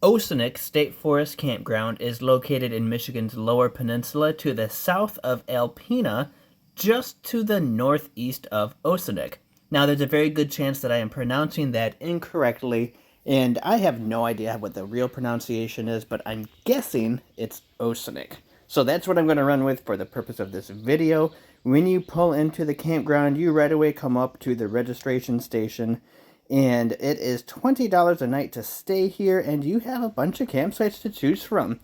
Ossineke State Forest Campground is located in Michigan's Lower Peninsula to the south of Alpena, just to the northeast of Ossineke. Now, there's a very good chance that I am pronouncing that incorrectly, and I have no idea what the real pronunciation is, but I'm guessing it's Ossineke. So that's what I'm going to run with for the purpose of this video. When you pull into the campground, you right away come up to the registration station, and it is $20 a night to stay here, and you have a bunch of campsites to choose from.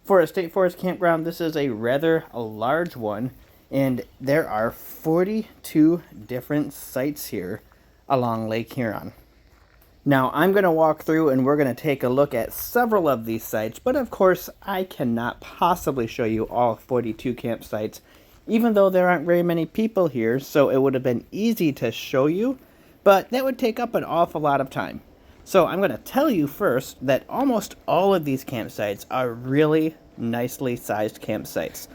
For a state forest campground, this is a rather large one, and there are 42 different sites here along Lake Huron. Now, I'm going to walk through and we're going to take a look at several of these sites, but of course, I cannot possibly show you all 42 campsites, even though there aren't very many people here, so it would have been easy to show you, but that would take up an awful lot of time. So I'm going to tell you first that almost all of these campsites are really nicely sized campsites.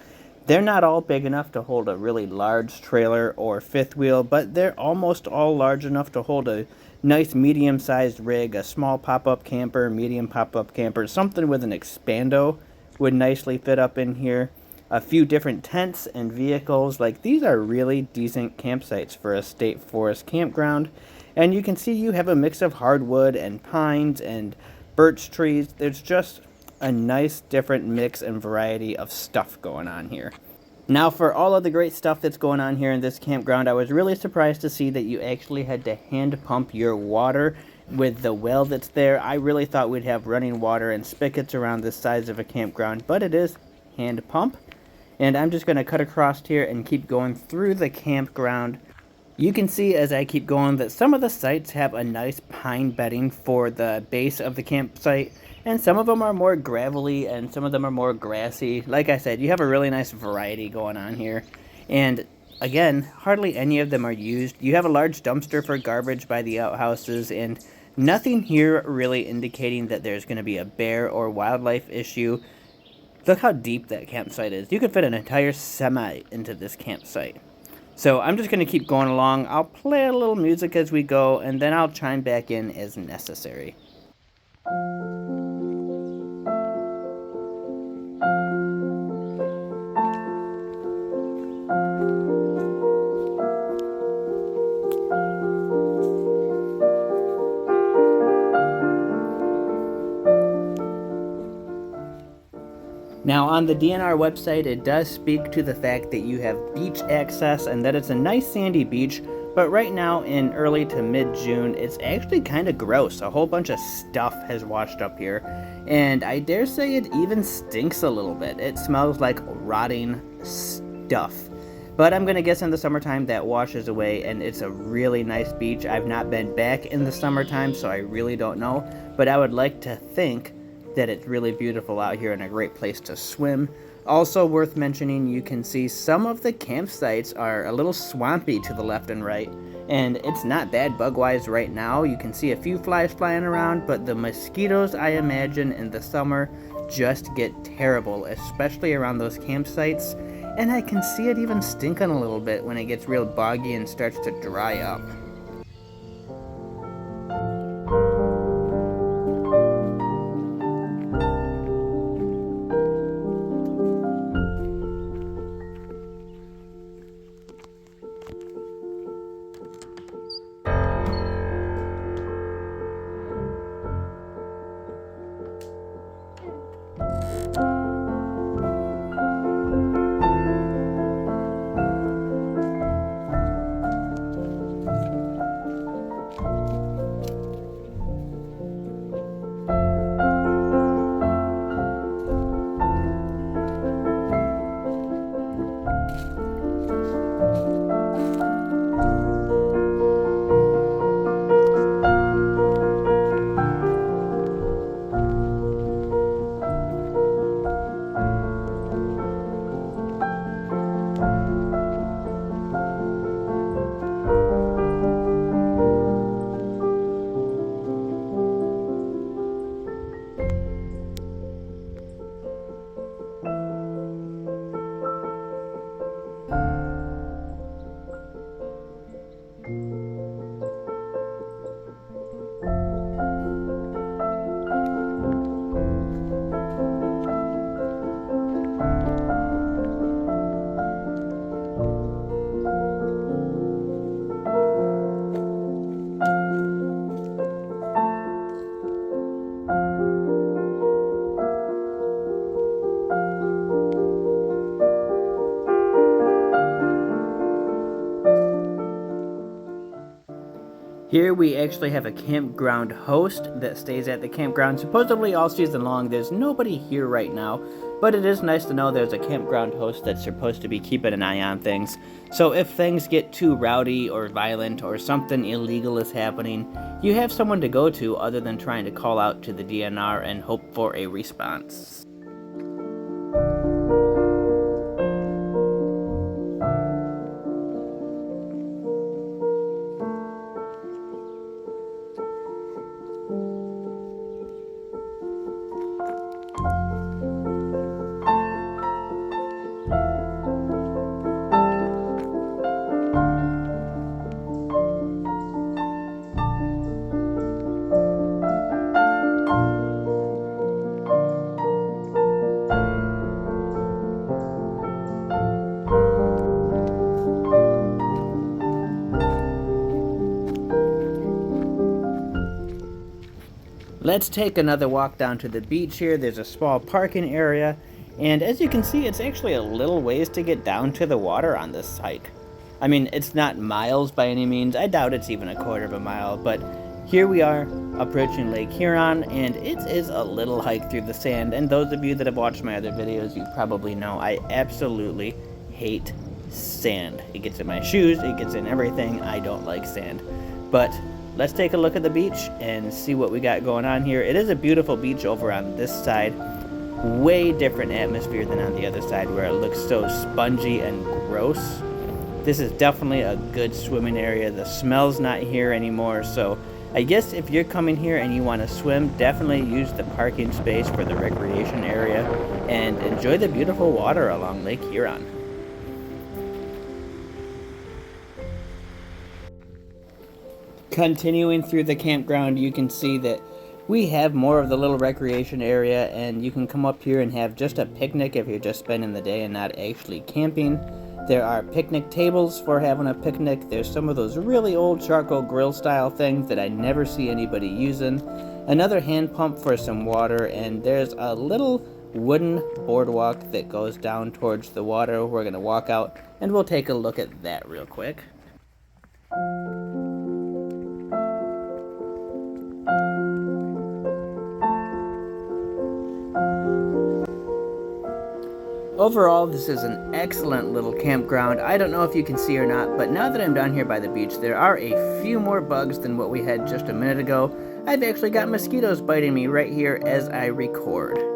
They're not all big enough to hold a really large trailer or fifth wheel, but they're almost all large enough to hold a nice medium-sized rig, a small pop-up camper, medium pop-up camper, something with an expando would nicely fit up in here. A few different tents and vehicles. Like, these are really decent campsites for a state forest campground. And you can see you have a mix of hardwood and pines and birch trees. There's just a nice different mix and variety of stuff going on here. Now, for all of the great stuff that's going on here in this campground, I was really surprised to see that you actually had to hand pump your water with the well that's there. I really thought we'd have running water and spigots around the size of a campground, but it is hand pump. And I'm just going to cut across here and keep going through the campground. You can see as I keep going that some of the sites have a nice pine bedding for the base of the campsite, and some of them are more gravelly and some of them are more grassy. Like I said, you have a really nice variety going on here. And again, hardly any of them are used. You have a large dumpster for garbage by the outhouses, and nothing here really indicating that there's going to be a bear or wildlife issue. Look how deep that campsite is. You could fit an entire semi into this campsite. So I'm just going to keep going along. I'll play a little music as we go, and then I'll chime back in as necessary. Now, on the DNR website, it does speak to the fact that you have beach access and that it's a nice sandy beach, but right now in early to mid-June, it's actually kind of gross. A whole bunch of stuff has washed up here, and I dare say it even stinks a little bit. It smells like rotting stuff. But I'm going to guess in the summertime that washes away, and it's a really nice beach. I've not been back in the summertime, so I really don't know, but I would like to think that it's really beautiful out here and a great place to swim. Also worth mentioning, you can see some of the campsites are a little swampy to the left and right, and it's not bad bug-wise right now. You can see a few flies flying around, but the mosquitoes, I imagine, in the summer just get terrible, especially around those campsites, and I can see it even stinking a little bit when it gets real boggy and starts to dry up. Here we actually have a campground host that stays at the campground supposedly all season long. There's nobody here right now, but it is nice to know there's a campground host that's supposed to be keeping an eye on things. So if things get too rowdy or violent or something illegal is happening, you have someone to go to other than trying to call out to the DNR and hope for a response. Let's take another walk down to the beach here. There's a small parking area, and as you can see, it's actually a little ways to get down to the water on this hike. I mean, it's not miles by any means. I doubt it's even a quarter of a mile, but here we are approaching Lake Huron, and it is a little hike through the sand. And those of you that have watched my other videos, you probably know I absolutely hate sand. It gets in my shoes, it gets in everything. I don't like sand. But let's take a look at the beach and see what we got going on here. It is a beautiful beach over on this side. Way different atmosphere than on the other side where it looks so spongy and gross. This is definitely a good swimming area. The smell's not here anymore, so I guess if you're coming here and you want to swim, definitely use the parking space for the recreation area and enjoy the beautiful water along Lake Huron. Continuing through the campground, you can see that we have more of the little recreation area, and you can come up here and have just a picnic if you're just spending the day and not actually camping. There are picnic tables for having a picnic. There's some of those really old charcoal grill style things that I never see anybody using. Another hand pump for some water, and there's a little wooden boardwalk that goes down towards the water. We're going to walk out and we'll take a look at that real quick. Overall, this is an excellent little campground. I don't know if you can see or not, but now that I'm down here by the beach, there are a few more bugs than what we had just a minute ago. I've actually got mosquitoes biting me right here as I record.